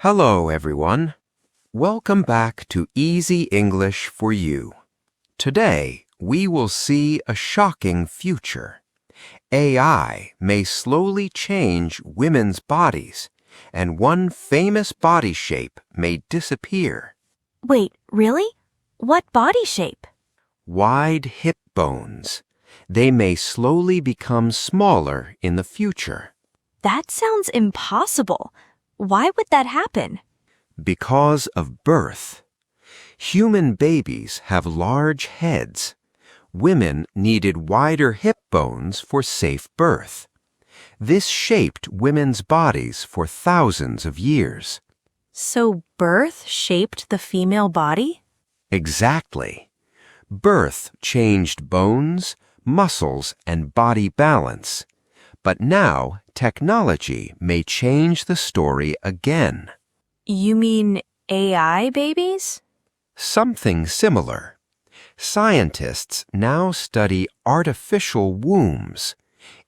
Hello, everyone. Welcome back to Easy English for You. Today, we will see a shocking future. AI may slowly change women's bodies, and one famous body shape may disappear. Wait, really? What body shape? Wide hip bones. They may slowly become smaller in the future. That sounds impossible. Why would that happen? Because of birth. Human babies have large heads. Women needed wider hip bones for safe birth. This shaped women's bodies for thousands of years. So birth shaped the female body? Exactly. Birth changed bones, muscles, and body balance. But now, technology may change the story again. You mean AI babies? Something similar. Scientists now study artificial wombs.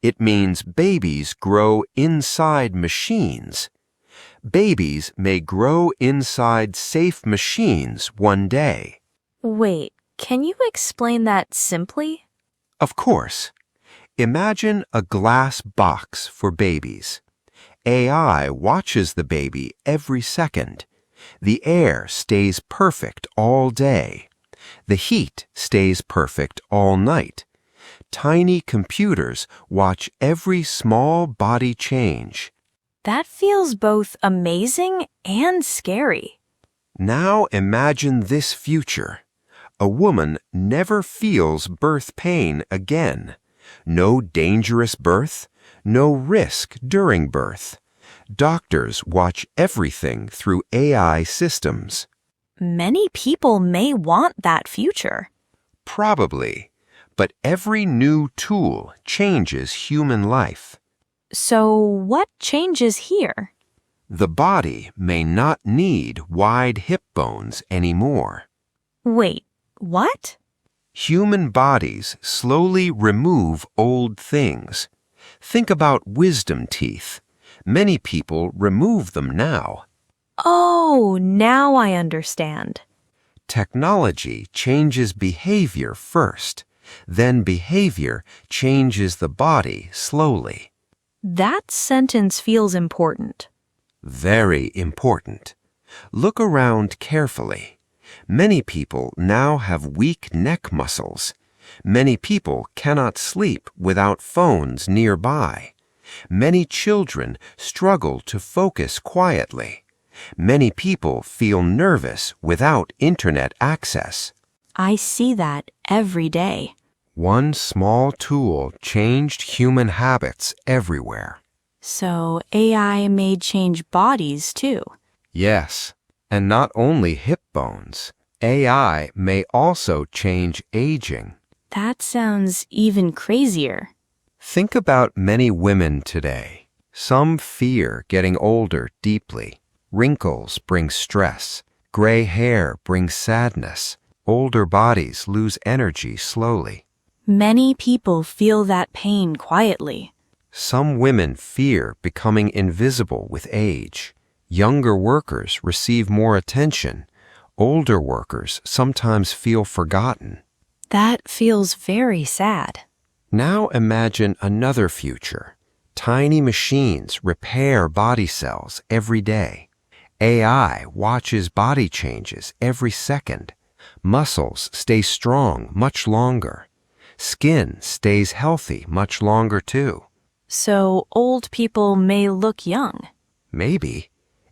It means babies grow inside machines. Babies may grow inside safe machines one day. Wait, can you explain that simply? Of course. Imagine a glass box for babies. AI watches the baby every second. The air stays perfect all day. The heat stays perfect all night. Tiny computers watch every small body change. That feels both amazing and scary. Now imagine this future. A woman never feels birth pain again. No dangerous birth, no risk during birth. Doctors watch everything through AI systems. Many people may want that future. Probably, but every new tool changes human life. So what changes here? The body may not need wide hip bones anymore. Wait, what? Human bodies slowly remove old things. Think about wisdom teeth. Many people remove them now. Oh, now I understand. Technology changes behavior first, then behavior changes the body slowly. That sentence feels important. Very important. Look around carefully. Many people now have weak neck muscles. Many people cannot sleep without phones nearby. Many children struggle to focus quietly. Many people feel nervous without internet access. I see that every day. One small tool changed human habits everywhere. So AI may change bodies too. Yes, and not only hip bones. AI may also change aging. That sounds even crazier. Think about many women today. Some fear getting older deeply. Wrinkles bring stress. Gray hair brings sadness. Older bodies lose energy slowly. Many people feel that pain quietly. Some women fear becoming invisible with age. Younger workers receive more attention. Older workers sometimes feel forgotten. That feels very sad. Now imagine another future. Tiny machines repair body cells every day. AI watches body changes every second. Muscles stay strong much longer. Skin stays healthy much longer too. So old people may look young. Maybe.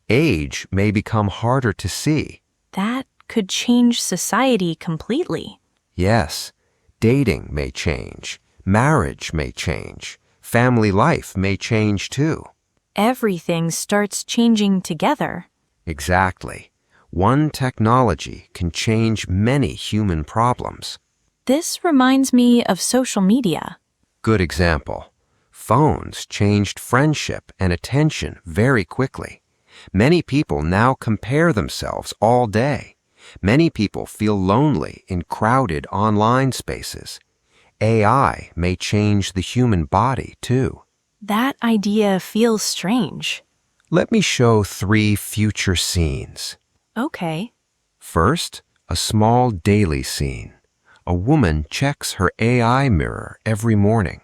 Age may become harder to see. That could change society completely. Yes, dating may change. Marriage may change. Family life may change too. Everything starts changing together. Exactly. One technology can change many human problems. This reminds me of social media. Good example. Phones changed friendship and attention very quickly. Many people now compare themselves all day. Many people feel lonely in crowded online spaces. AI may change the human body too. That idea feels strange. Let me show 3 future scenes. Okay. First, a small daily scene. A woman checks her AI mirror every morning.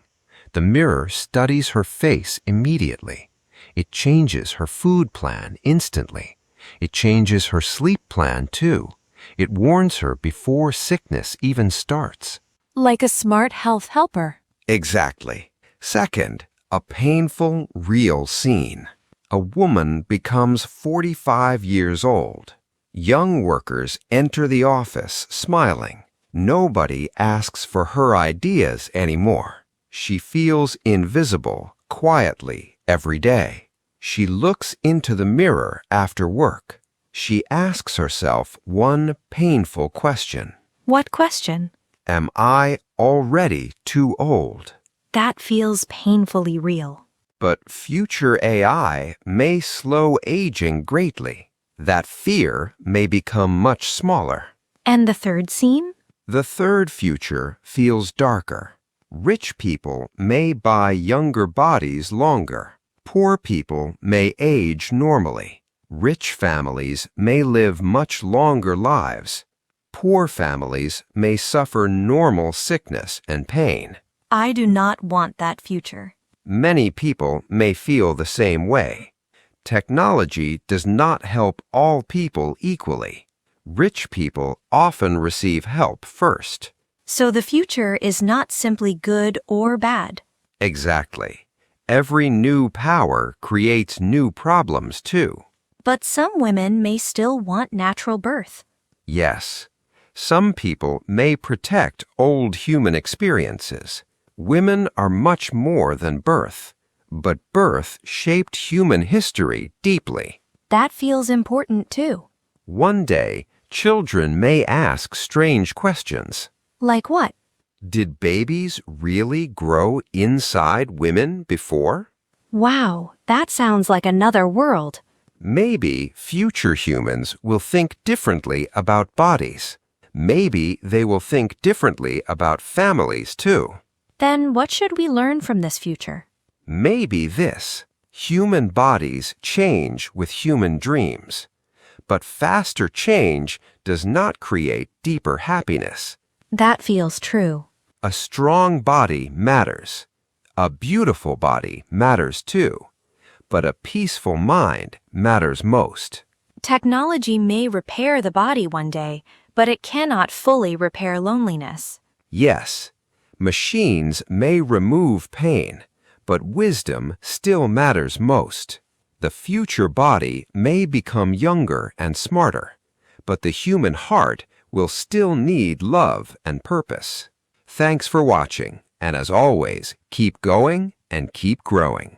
The mirror studies her face immediately. It changes her food plan instantly. It changes her sleep plan too. It warns her before sickness even starts. Like a smart health helper. Exactly. Second, a painful, real scene. A woman becomes 45 years old. Young workers enter the office smiling. Nobody asks for her ideas anymore. She feels invisible quietly every day. She looks into the mirror after work. She asks herself one painful question. What question? Am I already too old? That feels painfully real. But future AI may slow aging greatly. That fear may become much smaller. And the third scene? The third future feels darker. Rich people may buy younger bodies longer. Poor people may age normally. Rich families may live much longer lives. Poor families may suffer normal sickness and pain. I do not want that future. Many people may feel the same way. Technology does not help all people equally. Rich people often receive help first. So the future is not simply good or bad. Exactly. Every new power creates new problems too. But some women may still want natural birth. Yes. Some people may protect old human experiences. Women are much more than birth, but birth shaped human history deeply. That feels important too. One day, children may ask strange questions. Like what? Did babies really grow inside women before? Wow, that sounds like another world. Maybe future humans will think differently about bodies. Maybe they will think differently about families too. Then what should we learn from this future? Maybe this: human bodies change with human dreams. But faster change does not create deeper happiness. That feels true. A strong body matters. A beautiful body matters too. But a peaceful mind matters most. Technology may repair the body one day, but it cannot fully repair loneliness. Yes, machines may remove pain, but wisdom still matters most. The future body may become younger and smarter, but the human heart will still need love and purpose. Thanks for watching, and as always, keep going and keep growing.